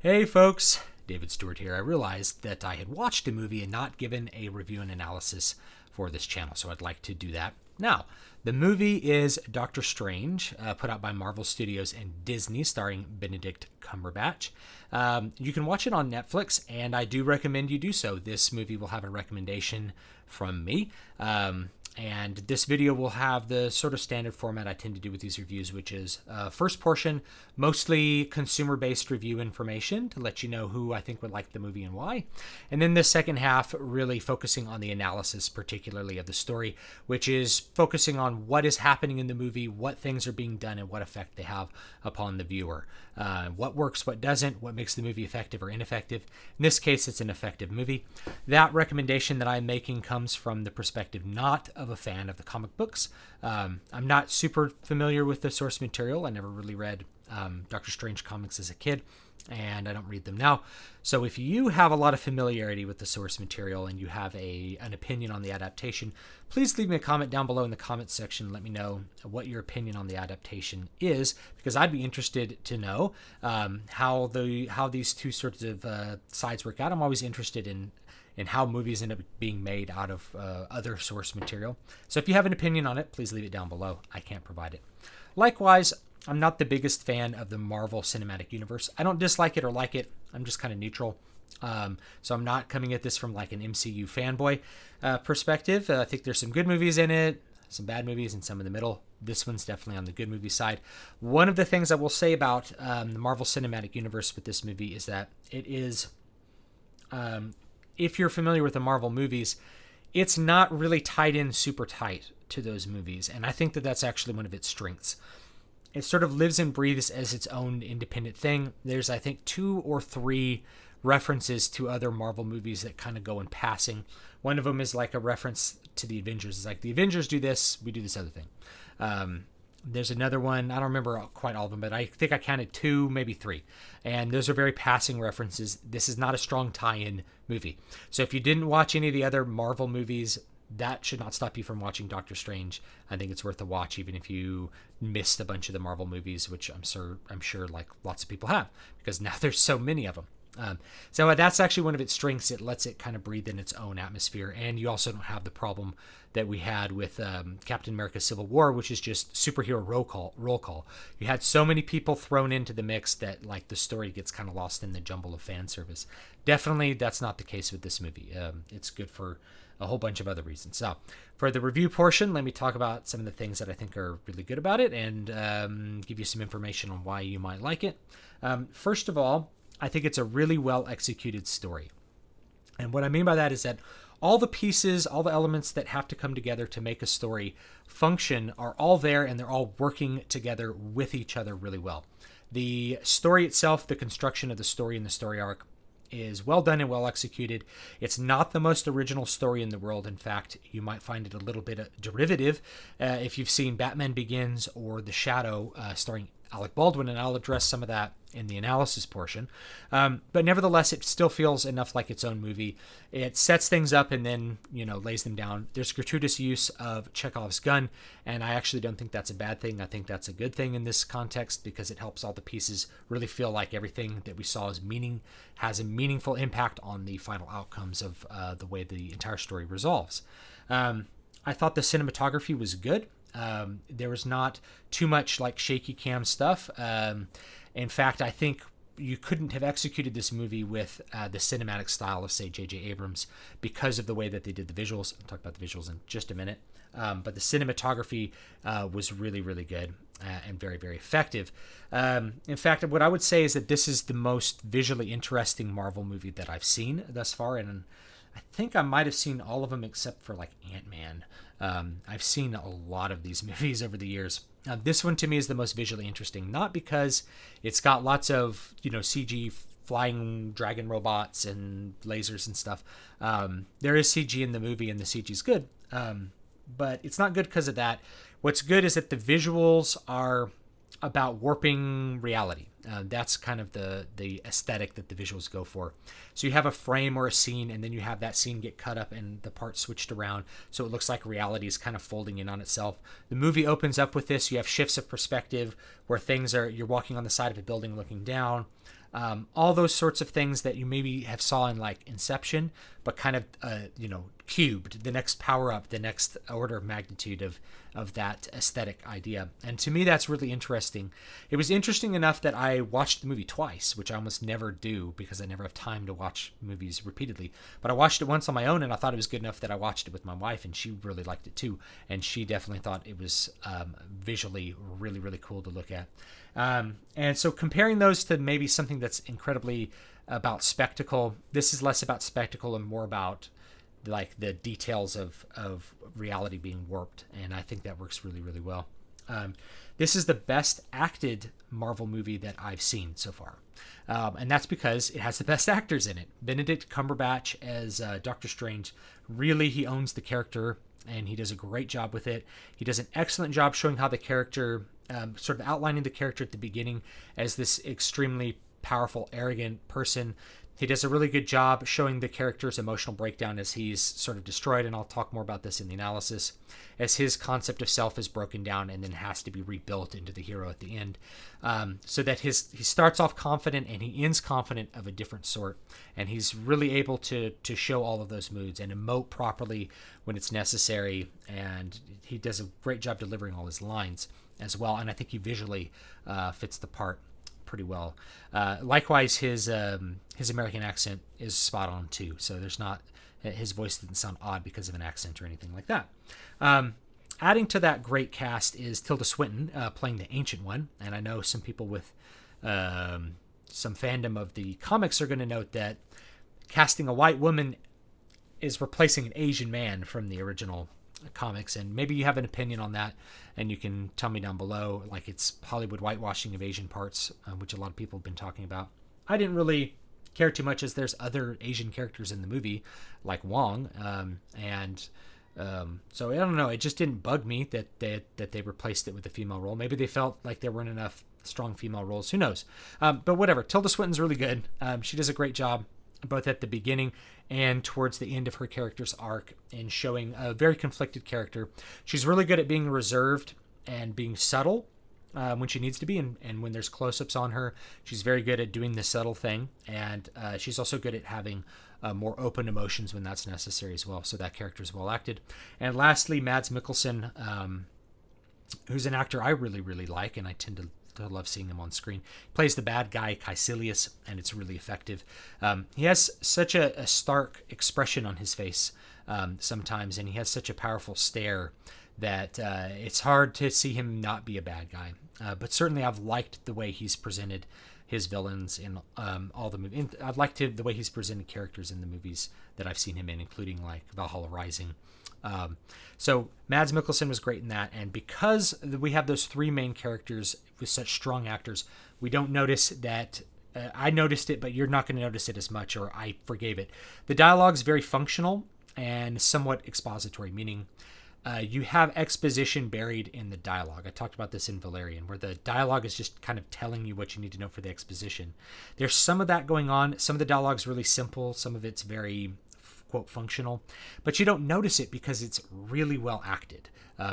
Hey folks, David Stewart here. I realized that I had watched a movie and not given a review and analysis for this channel, so I'd like to do that now. The movie is Doctor Strange, put out by Marvel Studios and Disney, starring Benedict Cumberbatch. You can watch it on Netflix, and I do recommend you do so. This movie will have a recommendation from me. And this video will have the sort of standard format I tend to do with these reviews, which is first portion, mostly consumer-based review information to let you know who I think would like the movie and why. And then the second half really focusing on the analysis, particularly of the story, which is focusing on what is happening in the movie, what things are being done, and what effect they have upon the viewer. What works, what doesn't, what makes the movie effective or ineffective. In this case, it's an effective movie. That recommendation that I'm making comes from the perspective not of a fan of the comic books. I'm not super familiar with the source material. I never really read Doctor Strange comics as a kid, and I don't read them now. So if you have a lot of familiarity with the source material and you have an opinion on the adaptation, please leave me a comment down below in the comments section. Let me know what your opinion on the adaptation is, because I'd be interested to know how these two sorts of sides work out. I'm always interested in how movies end up being made out of other source material. So if you have an opinion on it, please leave it down below. I can't provide it. Likewise, I'm not the biggest fan of the Marvel Cinematic Universe. I don't dislike it or like it. I'm just kind of neutral. So I'm not coming at this from like an MCU fanboy perspective. I think there's some good movies in it, some bad movies, and some in the middle. This one's definitely on the good movie side. One of the things I will say about the Marvel Cinematic Universe with this movie is that it is... if you're familiar with the Marvel movies, it's not really tied in super tight to those movies. And I think that that's actually one of its strengths. It sort of lives and breathes as its own independent thing. There's, I think, 2 or 3 references to other Marvel movies that kind of go in passing. One of them is like a reference to the Avengers. It's like, the Avengers do this, we do this other thing. There's another one, I don't remember quite all of them, but I think I counted 2, maybe 3. And those are very passing references. This is not a strong tie-in movie. So if you didn't watch any of the other Marvel movies, that should not stop you from watching Doctor Strange. I think it's worth a watch, even if you missed a bunch of the Marvel movies, which I'm sure like lots of people have, because now there's so many of them. So that's actually one of its strengths. It lets it kind of breathe in its own atmosphere, and you also don't have the problem that we had with Captain America Civil War, which is just superhero roll call. You had so many people thrown into the mix that like the story gets kind of lost in the jumble of fan service. Definitely that's not the case with this movie. It's good for a whole bunch of other reasons. So for the review portion, let me talk about some of the things that I think are really good about it and give you some information on why you might like it. First of all, I think it's a really well executed story. And what I mean by that is that all the pieces, all the elements that have to come together to make a story function are all there, and they're all working together with each other really well. The story itself, the construction of the story and the story arc, is well done and well executed. It's not the most original story in the world. In fact, you might find it a little bit derivative if you've seen Batman Begins or The Shadow starring Alec Baldwin, and I'll address some of that in the analysis portion. But nevertheless, it still feels enough like its own movie. It sets things up and then, lays them down. There's gratuitous use of Chekhov's gun, and I actually don't think that's a bad thing. I think that's a good thing in this context because it helps all the pieces really feel like everything that we saw has a meaningful impact on the final outcomes of the way the entire story resolves. I thought the cinematography was good. There was not too much like shaky cam stuff. In fact, I think you couldn't have executed this movie with the cinematic style of, say, J.J. Abrams because of the way that they did the visuals. I'll talk about the visuals in just a minute. But the cinematography was really, really good and very, very effective. In fact, what I would say is that this is the most visually interesting Marvel movie that I've seen thus far, and I think I might have seen all of them except for like Ant-Man. I've seen a lot of these movies over the years. This one to me is the most visually interesting, not because it's got lots of, CG flying dragon robots and lasers and stuff. There is CG in the movie and the CG is good. But it's not good because of that. What's good is that the visuals are about warping reality. That's kind of the aesthetic that the visuals go for. So you have a frame or a scene, and then you have that scene get cut up and the parts switched around, so it looks like reality is kind of folding in on itself. The movie opens up with this. You have shifts of perspective where you're walking on the side of a building looking down. all those sorts of things that you maybe have saw in like Inception, but kind of cubed, the next power up, the next order of magnitude of that aesthetic idea. And to me, that's really interesting. It was interesting enough that I watched the movie twice, which I almost never do because I never have time to watch movies repeatedly. But I watched it once on my own, and I thought it was good enough that I watched it with my wife, and she really liked it too. And she definitely thought it was visually really, really cool to look at. And so comparing those to maybe something that's incredibly about spectacle, this is less about spectacle and more about like the details of reality being warped. And I think that works really, really well. This is the best acted Marvel movie that I've seen so far. And that's because it has the best actors in it. Benedict Cumberbatch as Doctor Strange, really, he owns the character and he does a great job with it. He does an excellent job showing how the character, sort of outlining the character at the beginning as this extremely powerful, arrogant person. He does a really good job showing the character's emotional breakdown as he's sort of destroyed, and I'll talk more about this in the analysis, as his concept of self is broken down and then has to be rebuilt into the hero at the end. So that he starts off confident and he ends confident of a different sort. And he's really able to show all of those moods and emote properly when it's necessary. And he does a great job delivering all his lines as well. And I think he visually fits the part pretty well. Likewise, his American accent is spot on too. So there's not, his voice didn't sound odd because of an accent or anything like that. Adding to that great cast is Tilda Swinton playing the Ancient One. And I know some people with some fandom of the comics are going to note that casting a white woman is replacing an Asian man from the original comics, and maybe you have an opinion on that and you can tell me down below, like it's Hollywood whitewashing of Asian parts, which a lot of people have been talking about. I didn't really care too much, as there's other Asian characters in the movie like Wong, so I don't know, it just didn't bug me that they replaced it with a female role. Maybe they felt like there weren't enough strong female roles, who knows. But whatever, Tilda Swinton's really good. She does a great job both at the beginning and towards the end of her character's arc in showing a very conflicted character. She's really good at being reserved and being subtle when she needs to be, and when there's close-ups on her, she's very good at doing the subtle thing, and she's also good at having more open emotions when that's necessary as well, so that character is well acted. And lastly, Mads Mikkelsen, who's an actor I really, really like, and I tend to love seeing him on screen. He plays the bad guy, Caecilius, and it's really effective. He has such a stark expression on his face sometimes, and he has such a powerful stare that it's hard to see him not be a bad guy. But certainly I've liked the way he's presented his villains in all the movies. I've liked the way he's presented characters in the movies that I've seen him in, including like Valhalla Rising. So Mads Mikkelsen was great in that, and because we have those three main characters with such strong actors, we don't notice that. I noticed it, but you're not going to notice it as much, or I forgave it. The dialogue's very functional and somewhat expository, meaning you have exposition buried in the dialogue. I talked about this in Valerian, where the dialogue is just kind of telling you what you need to know for the exposition. There's some of that going on. Some of the dialogue's really simple. Some of it's very, quote, functional. But you don't notice it because it's really well acted.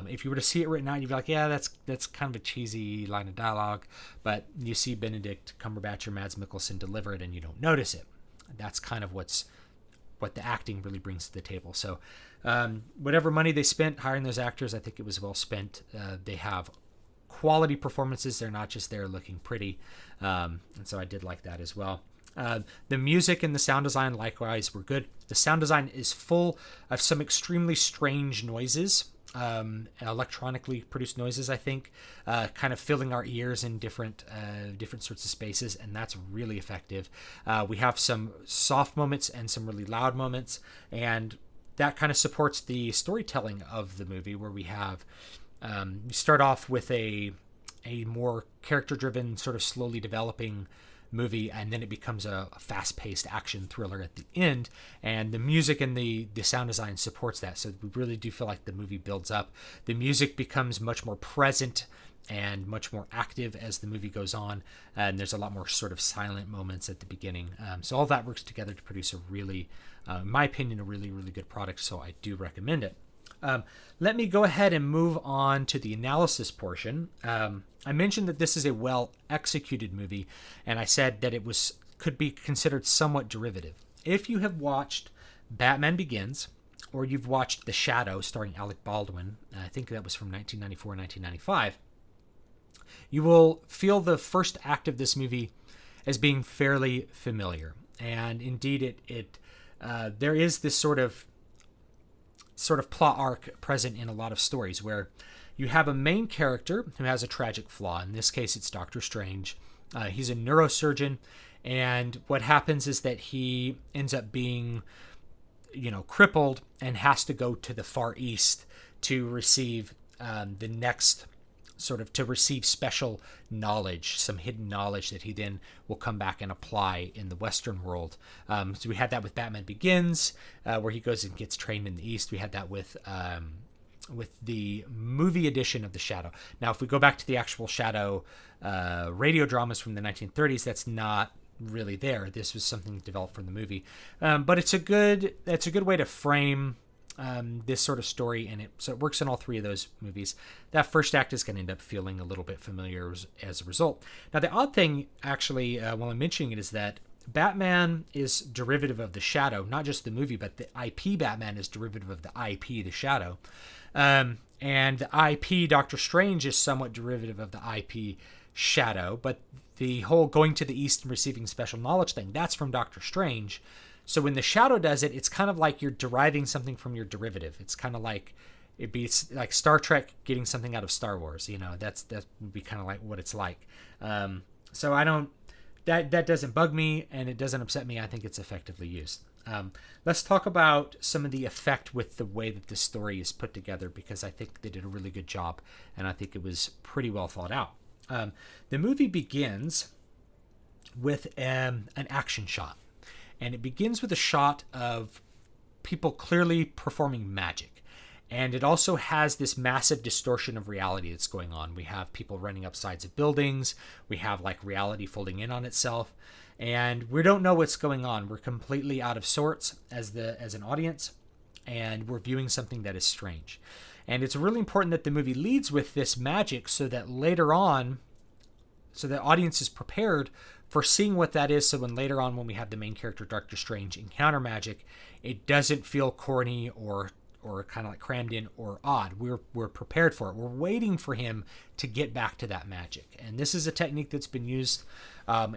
If you were to see it written out, you'd be like, yeah, that's kind of a cheesy line of dialogue. But you see Benedict Cumberbatch or Mads Mikkelsen deliver it and you don't notice it. That's kind of what the acting really brings to the table. So whatever money they spent hiring those actors, I think it was well spent. They have quality performances. They're not just there looking pretty. And so I did like that as well. The music and the sound design likewise were good. The sound design is full of some extremely strange noises, electronically produced noises, I think, kind of filling our ears in different sorts of spaces, and that's really effective. We have some soft moments and some really loud moments, and that kind of supports the storytelling of the movie, where we have we start off with a more character-driven, sort of slowly developing movie, and then it becomes a fast-paced action thriller at the end, and the music and the sound design supports that. So we really do feel like the movie builds up. The music becomes much more present and much more active as the movie goes on, and there's a lot more sort of silent moments at the beginning. So all that works together to produce a really, in my opinion, a really, really good product, so I do recommend it. Let me go ahead and move on to the analysis portion. I mentioned that this is a well executed movie, and I said that it could be considered somewhat derivative. If you have watched Batman Begins, or you've watched The Shadow starring Alec Baldwin, I think that was from 1994 1995, you will feel the first act of this movie as being fairly familiar. And indeed, there is this sort of plot arc present in a lot of stories where you have a main character who has a tragic flaw. In this case, it's Doctor Strange. He's a neurosurgeon, and what happens is that he ends up being, crippled and has to go to the Far East to receive the next to receive special knowledge, some hidden knowledge that he then will come back and apply in the Western world. So we had that with Batman Begins, where he goes and gets trained in the East. We had that with the movie edition of The Shadow. Now, if we go back to the actual Shadow radio dramas from the 1930s, that's not really there. This was something developed from the movie, but it's a good way to frame this sort of story, and so it works in all three of those movies. That first act is going to end up feeling a little bit familiar as a result. Now, the odd thing, actually, while I'm mentioning it, is that Batman is derivative of The Shadow, not just the movie, but the IP Batman is derivative of the IP The Shadow. And the IP Doctor Strange is somewhat derivative of the IP Shadow, but the whole going to the East and receiving special knowledge thing, that's from Doctor Strange. So when The Shadow does it, it's kind of like you're deriving something from your derivative. It's kind of like it'd be like Star Trek getting something out of Star Wars. That would be kind of like what it's like. So I don't that doesn't bug me, and it doesn't upset me. I think it's effectively used. Let's talk about some of the effect with the way that this story is put together, because I think they did a really good job, and I think it was pretty well thought out. The movie begins with an action shot. And it begins with a shot of people clearly performing magic. And it also has this massive distortion of reality that's going on. We have people running up sides of buildings. We have like reality folding in on itself. And we don't know what's going on. We're completely out of sorts as an audience. And we're viewing something that is strange. And it's really important that the movie leads with this magic so that later on, so the audience is prepared for seeing what that is, so when later on when we have the main character Doctor Strange encounter magic, it doesn't feel corny or kind of like crammed in or odd. We're prepared for it. We're waiting for him to get back to that magic. And this is a technique that's been used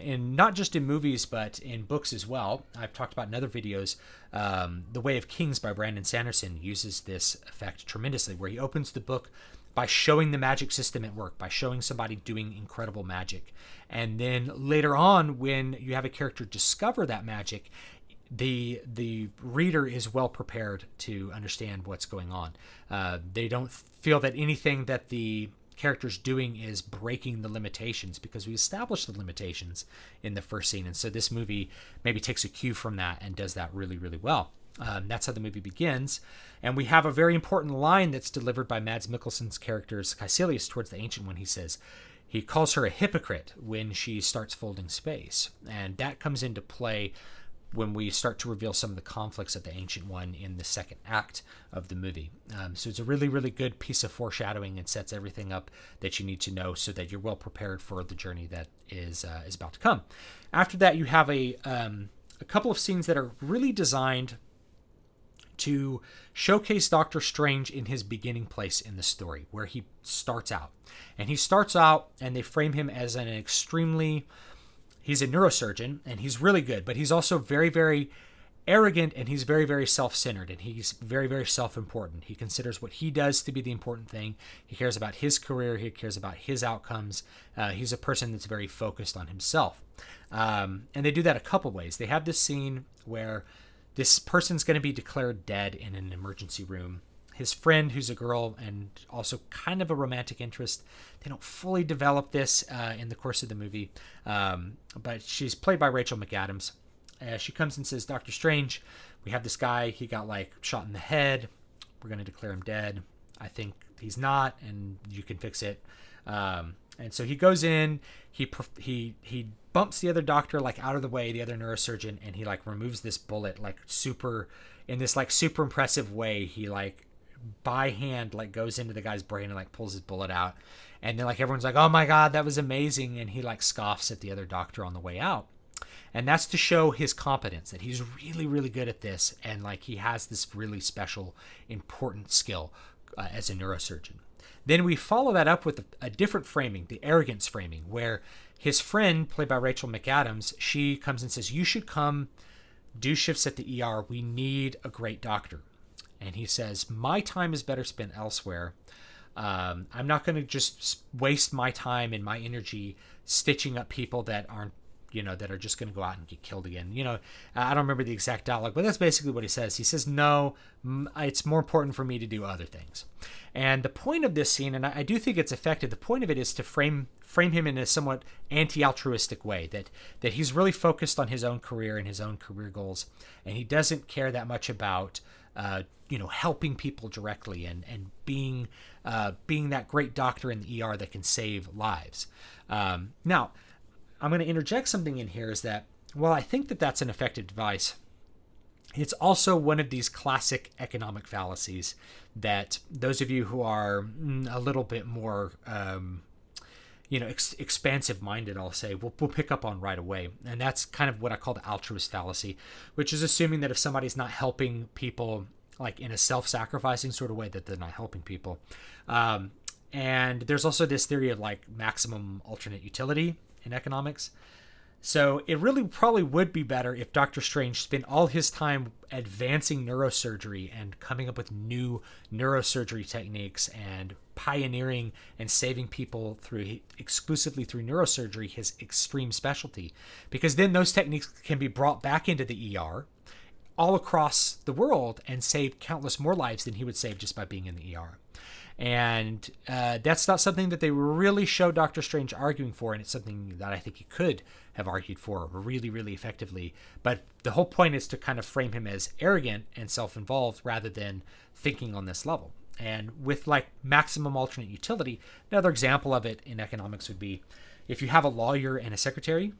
in not just in movies but in books as well. I've talked about in other videos. The Way of Kings by Brandon Sanderson uses this effect tremendously, where he opens the book by showing the magic system at work, by showing somebody doing incredible magic. And then later on, when you have a character discover that magic, the reader is well prepared to understand what's going on. They don't feel that anything that the character's doing is breaking the limitations, because we established the limitations in the first scene. And so this movie maybe takes a cue from that and does that really, really well. That's how the movie begins. And we have a very important line that's delivered by Mads Mikkelsen's character Caecilius towards the Ancient One. He calls her a hypocrite when she starts folding space. And that comes into play when we start to reveal some of the conflicts of the Ancient One in the second act of the movie. So it's a really, really good piece of foreshadowing and sets everything up that you need to know so that you're well prepared for the journey that is about to come. After that, you have a couple of scenes that are really designed to showcase Doctor Strange in his beginning place in the story, where he starts out. And he starts out, and they frame him as an extremely... He's a neurosurgeon, and he's really good, but he's also very, very arrogant, and he's very, very self-centered, and he's very, very self-important. He considers what he does to be the important thing. He cares about his career. He cares about his outcomes. He's a person that's very focused on himself. And they do that a couple ways. They have this scene where this person's going to be declared dead in an emergency room. His friend, who's a girl and also kind of a romantic interest, they don't fully develop this in the course of the movie, but she's played by Rachel McAdams. She comes and says, Doctor Strange, we have this guy, he got shot in the head. We're going to declare him dead. I think he's not, and you can fix it. And so he goes in, he bumps the other doctor out of the way, the other neurosurgeon, and he removes this bullet super impressive way. He by hand like goes into the guy's brain and like pulls his bullet out. And then like everyone's like, oh my God, that was amazing. And he like scoffs at the other doctor on the way out. And that's to show his competence, that he's really, really good at this. And like he has this really special, important skill as a neurosurgeon. Then we follow that up with a different framing, the arrogance framing, where his friend, played by Rachel McAdams, she comes and says, you should come do shifts at the ER. We need a great doctor. And he says, my time is better spent elsewhere. I'm not going to just waste my time and my energy stitching up people that aren't, that are just going to go out and get killed again. I don't remember the exact dialogue, but that's basically what he says. He says, no, it's more important for me to do other things. And the point of this scene, and I do think it's effective, the point of it is to frame him in a somewhat anti-altruistic way, that he's really focused on his own career and his own career goals, and he doesn't care that much about helping people directly and being that great doctor in the ER that can save lives. Now, I'm going to interject something in here, is that while I think that that's an effective device, it's also one of these classic economic fallacies that those of you who are a little bit more expansive minded, I'll say, we'll pick up on right away. And that's kind of what I call the altruist fallacy, which is assuming that if somebody's not helping people like in a self-sacrificing sort of way, that they're not helping people. And there's also this theory of like maximum alternate utility in economics. So it really probably would be better if Doctor Strange spent all his time advancing neurosurgery and coming up with new neurosurgery techniques and pioneering and saving people exclusively through neurosurgery, his extreme specialty, because then those techniques can be brought back into the ER all across the world and save countless more lives than he would save just by being in the ER. And that's not something that they really show Doctor Strange arguing for, and it's something that I think he could have argued for really, really effectively. But the whole point is to kind of frame him as arrogant and self-involved rather than thinking on this level. And with like maximum alternate utility, another example of it in economics would be if you have a lawyer and a secretary.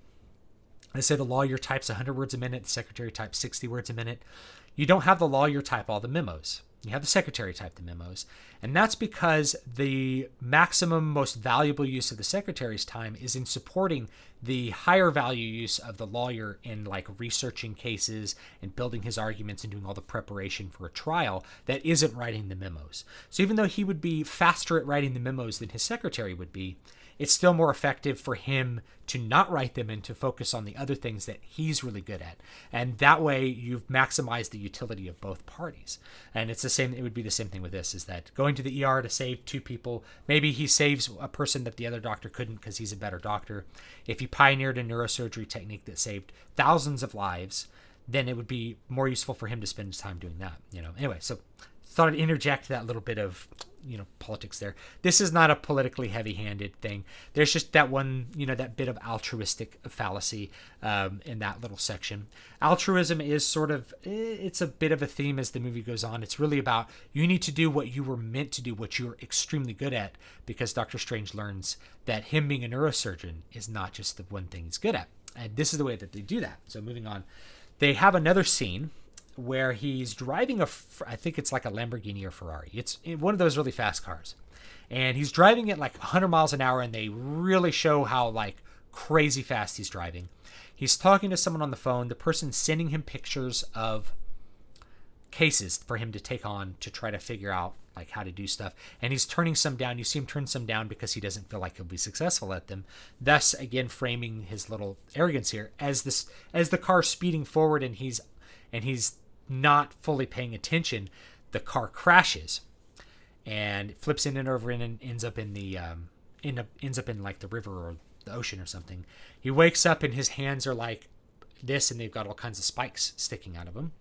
Let's say the lawyer types 100 words a minute, the secretary types 60 words a minute. You don't have the lawyer type all the memos. You have the secretary type the memos. And that's because the maximum, most valuable use of the secretary's time is in supporting the higher value use of the lawyer in like researching cases and building his arguments and doing all the preparation for a trial that isn't writing the memos. So even though he would be faster at writing the memos than his secretary would be, it's still more effective for him to not write them and to focus on the other things that he's really good at. And that way you've maximized the utility of both parties. And it's the same, it would be the same thing with this, is that going to the ER to save two people, maybe he saves a person that the other doctor couldn't because he's a better doctor. If he pioneered a neurosurgery technique that saved thousands of lives, then it would be more useful for him to spend his time doing that. Anyway, so thought I'd interject that little bit of politics there. This is not a politically heavy-handed thing. There's just that one, that bit of altruistic fallacy in that little section. Altruism is sort of, it's a bit of a theme as the movie goes on. It's really about you need to do what you were meant to do, what you're extremely good at, because Doctor Strange learns that him being a neurosurgeon is not just the one thing he's good at. And this is the way that they do that. So moving on, they have another scene where he's driving I think it's like a Lamborghini or Ferrari. It's one of those really fast cars. And he's driving it like 100 miles an hour, and they really show how like crazy fast he's driving. He's talking to someone on the phone. The person's sending him pictures of cases for him to take on to try to figure out like how to do stuff. And he's turning some down. You see him turn some down because he doesn't feel like he'll be successful at them. Thus, again, framing his little arrogance here. As the car's speeding forward and he's not fully paying attention, the car crashes and flips in and over and ends up in the ends up in like the river or the ocean or something. He wakes up and his hands are like this, and they've got all kinds of spikes sticking out of them.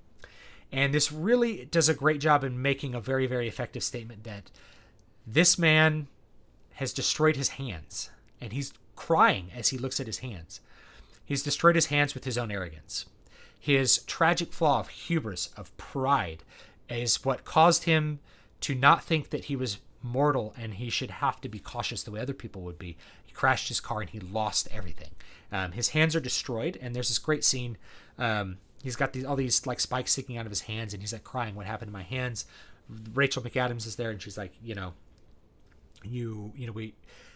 And this really does a great job in making a very, very effective statement that this man has destroyed his hands, and he's crying as he looks at his hands. He's destroyed his hands with his own arrogance. His tragic flaw of hubris, of pride, is what caused him to not think that he was mortal and he should have to be cautious the way other people would be. He crashed his car and he lost everything. His hands are destroyed, and there's this great scene. He's got all these like spikes sticking out of his hands, and he's like crying, "What happened to my hands?" Rachel McAdams is there, and she's like,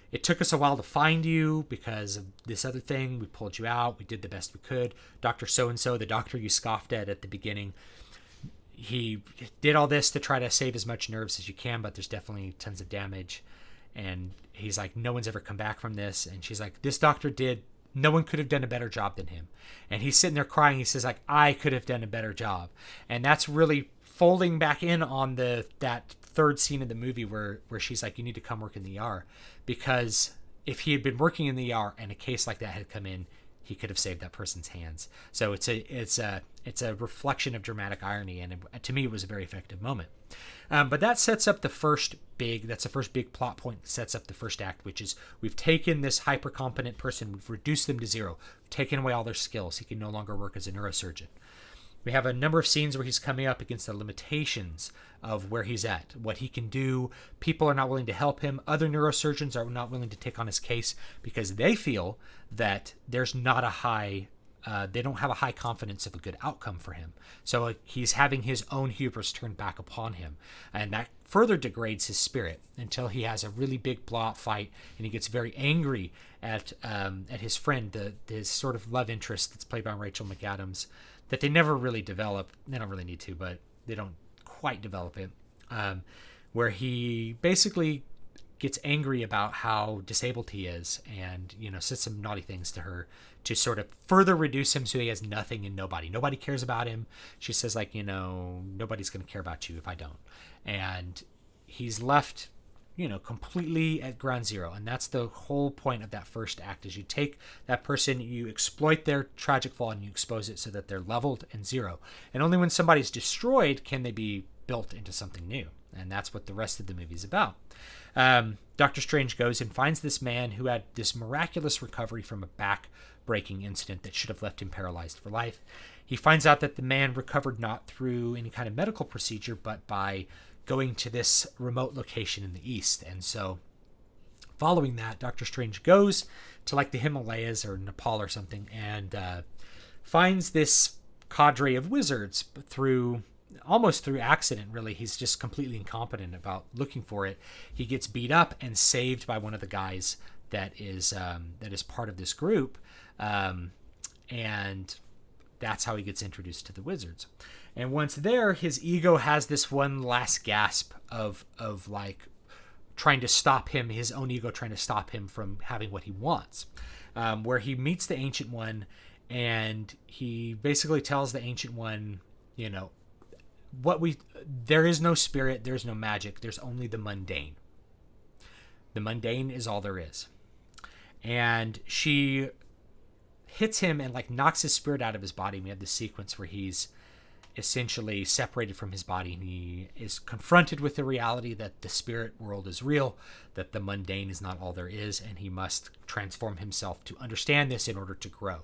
it took us a while to find you because of this other thing. We pulled you out. We did the best we could. Dr. So-and-so, the doctor you scoffed at the beginning, he did all this to try to save as much nerves as you can, but there's definitely tons of damage. And he's like, no one's ever come back from this. And she's like, this doctor did. No one could have done a better job than him. And he's sitting there crying. He says, like, I could have done a better job. And that's really folding back in on that third scene of the movie where she's like, you need to come work in the ER, because if he had been working in the ER and a case like that had come in, he could have saved that person's hands. So it's a reflection of dramatic irony, and to me it was a very effective moment. But that sets up the first big plot point that sets up the first act, which is we've taken this hyper competent person, we've reduced them to zero, taken away all their skills. He can no longer work as a neurosurgeon. We have a number of scenes where he's coming up against the limitations of where he's at, what he can do. People are not willing to help him. Other neurosurgeons are not willing to take on his case because they feel that there's not a high, they don't have a high confidence of a good outcome for him. So he's having his own hubris turned back upon him. And that further degrades his spirit until he has a really big blowout fight, and he gets very angry at his friend, his sort of love interest that's played by Rachel McAdams, that they never really develop. They don't really need to, but they don't quite develop it. Where he basically gets angry about how disabled he is, and says some naughty things to her to sort of further reduce him so he has nothing and nobody. Nobody cares about him. She says, like, nobody's going to care about you if I don't. And he's left completely at ground zero. And that's the whole point of that first act, is you take that person, you exploit their tragic flaw, and you expose it so that they're leveled and zero. And only when somebody's destroyed can they be built into something new. And that's what the rest of the movie is about. Doctor Strange goes and finds this man who had this miraculous recovery from a back-breaking incident that should have left him paralyzed for life. He finds out that the man recovered not through any kind of medical procedure, but by going to this remote location in the east. And so following that, Doctor Strange goes to like the Himalayas or Nepal or something, and finds this cadre of wizards almost through accident, really. He's just completely incompetent about looking for it. He gets beat up and saved by one of the guys that is part of this group. And that's how he gets introduced to the wizards. And once there, his ego has this one last gasp of like trying to stop him, his own ego trying to stop him from having what he wants. Where he meets the Ancient One, and he basically tells the Ancient One, there is no spirit, there's no magic, there's only the mundane. The mundane is all there is. And she hits him and like knocks his spirit out of his body. We have this sequence where he's essentially separated from his body, and he is confronted with the reality that the spirit world is real, that the mundane is not all there is, and he must transform himself to understand this in order to grow.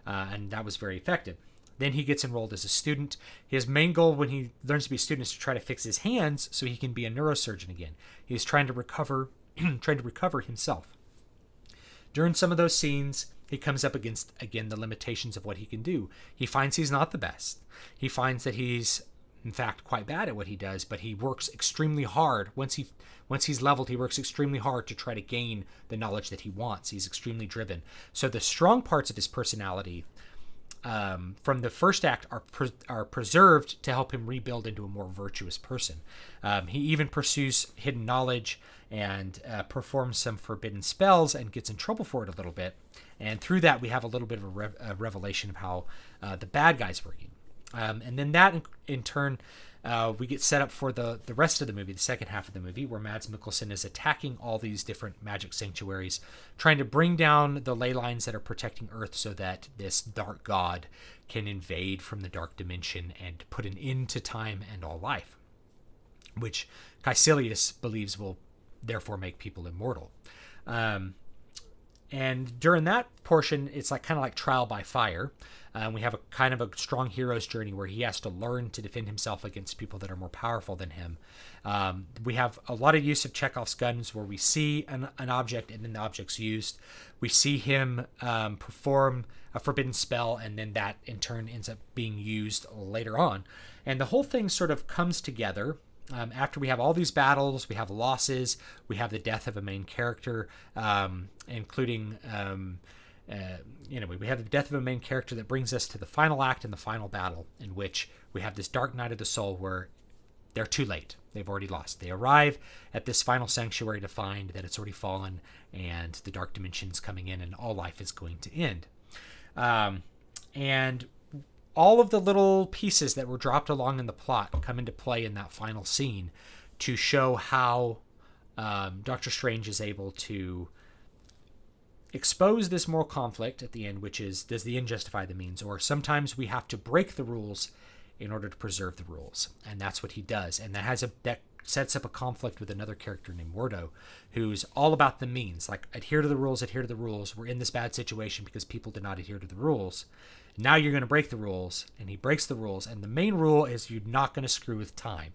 And that was very effective. Then he gets enrolled as a student. His main goal when he learns to be a student is to try to fix his hands so he can be a neurosurgeon again. He's trying to recover himself. During some of those scenes, he comes up against, again, the limitations of what he can do. He finds he's not the best. He finds that he's, in fact, quite bad at what he does, but he works extremely hard. Once he's leveled, he works extremely hard to try to gain the knowledge that he wants. He's extremely driven. So the strong parts of his personality from the first act are preserved to help him rebuild into a more virtuous person. He even pursues hidden knowledge and performs some forbidden spells and gets in trouble for it a little bit. And through that, we have a little bit of a revelation of how the bad guy's working. And then that, in turn, we get set up for the rest of the movie, the second half of the movie, where Mads Mikkelsen is attacking all these different magic sanctuaries, trying to bring down the ley lines that are protecting Earth so that this dark god can invade from the dark dimension and put an end to time and all life, which Caecilius believes will therefore make people immortal. And during that portion, it's like kind of like trial by fire. We have a kind of a strong hero's journey where he has to learn to defend himself against people that are more powerful than him. We have a lot of use of Chekhov's guns where we see an object and then the object's used. We see him perform a forbidden spell, and then that in turn ends up being used later on. And the whole thing sort of comes together after we have all these battles, we have losses, we have the death of a main character, including we have the death of a main character that brings us to the final act and the final battle, in which we have this dark night of the soul where they're too late. They've already lost. They arrive at this final sanctuary to find that it's already fallen and the dark dimension's coming in and all life is going to end. And all of the little pieces that were dropped along in the plot come into play in that final scene to show how Doctor Strange is able to expose this moral conflict at the end, which is, does the end justify the means? Or sometimes we have to break the rules in order to preserve the rules. And that's what he does. And that sets up a conflict with another character named Mordo, who's all about the means. Like, adhere to the rules. We're in this bad situation because people did not adhere to the rules. Now you're going to break the rules. And he breaks the rules. And the main rule is you're not going to screw with time.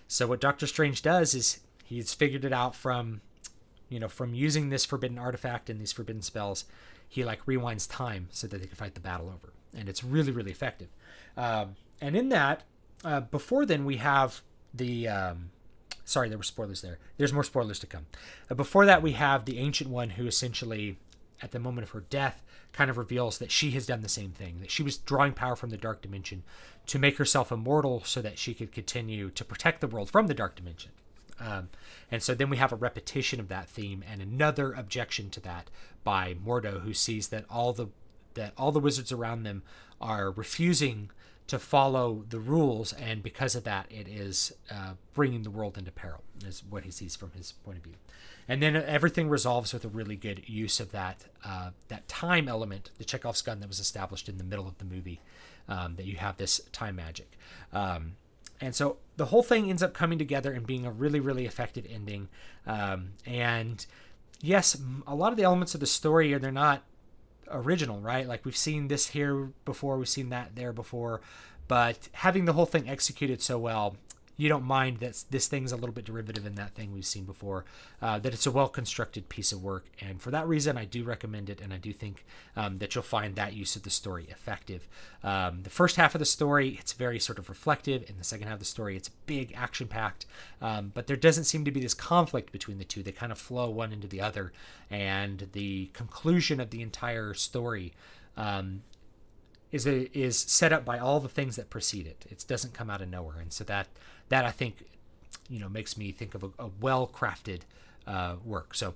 So what Doctor Strange does is he's figured it out from using this forbidden artifact and these forbidden spells. He rewinds time so that they can fight the battle over. And it's really, really effective. And in that, before then, we have the... sorry, there were spoilers there. There's more spoilers to come. Before that, we have the Ancient One who essentially, at the moment of her death, kind of reveals that she has done the same thing, that she was drawing power from the Dark Dimension to make herself immortal so that she could continue to protect the world from the Dark Dimension. And so then we have a repetition of that theme and another objection to that by Mordo, who sees that all the wizards around them are refusing to follow the rules, and because of that, it is bringing the world into peril, is what he sees from his point of view. And then everything resolves with a really good use of that time element, the Chekhov's gun that was established in the middle of the movie, that you have this time magic. And so the whole thing ends up coming together and being a really, really effective ending. And yes, a lot of the elements of the story they're not original, right? Like, we've seen this here before, we've seen that there before, but having the whole thing executed so well, you don't mind that this thing's a little bit derivative in that thing we've seen before, that it's a well-constructed piece of work. And for that reason, I do recommend it, and I do think that you'll find that use of the story effective. The first half of the story, it's very sort of reflective. In the second half of the story, it's big, action-packed, but there doesn't seem to be this conflict between the two. They kind of flow one into the other, and the conclusion of the entire story is set up by all the things that precede it. It doesn't come out of nowhere, and so that I think makes me think of a well-crafted work. So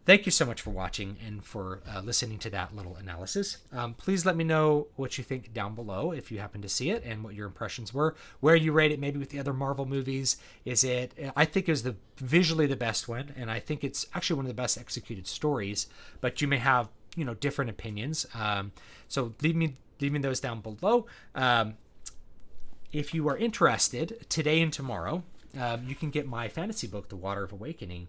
thank you so much for watching and for listening to that little analysis. Please let me know what you think down below if you happen to see it and what your impressions were, where you rate it maybe with the other Marvel movies. I think it was visually the best one, and I think it's actually one of the best executed stories, but you may have different opinions. So leave me those down below. If you are interested, today and tomorrow, you can get my fantasy book, The Water of Awakening,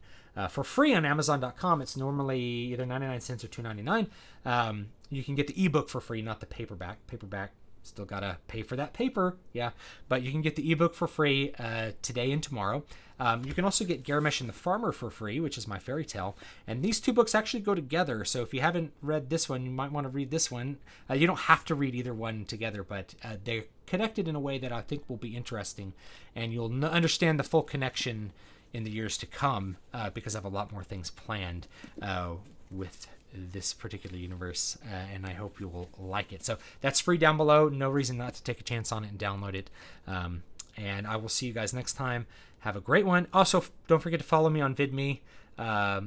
for free on Amazon.com. It's normally either 99 cents or $2.99. You can get the ebook for free, not the paperback. Paperback, still gotta pay for that paper, yeah. But you can get the ebook for free today and tomorrow. You can also get Garamesh and the Farmer for free, which is my fairy tale. And these two books actually go together. So if you haven't read this one, you might want to read this one. You don't have to read either one together, but they're connected in a way that I think will be interesting. And you'll understand the full connection in the years to come because I have a lot more things planned with this particular universe, and I hope you will like it. So that's free down below. No reason not to take a chance on it and download it. And I will see you guys next time. Have a great one. Also, don't forget to follow me on VidMe.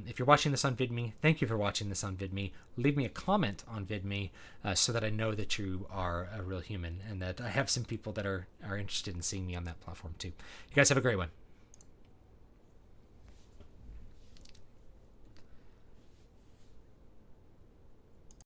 If you're watching this on VidMe, thank you for watching this on VidMe. Leave me a comment on VidMe so that I know that you are a real human and that I have some people that are interested in seeing me on that platform too. You guys have a great one.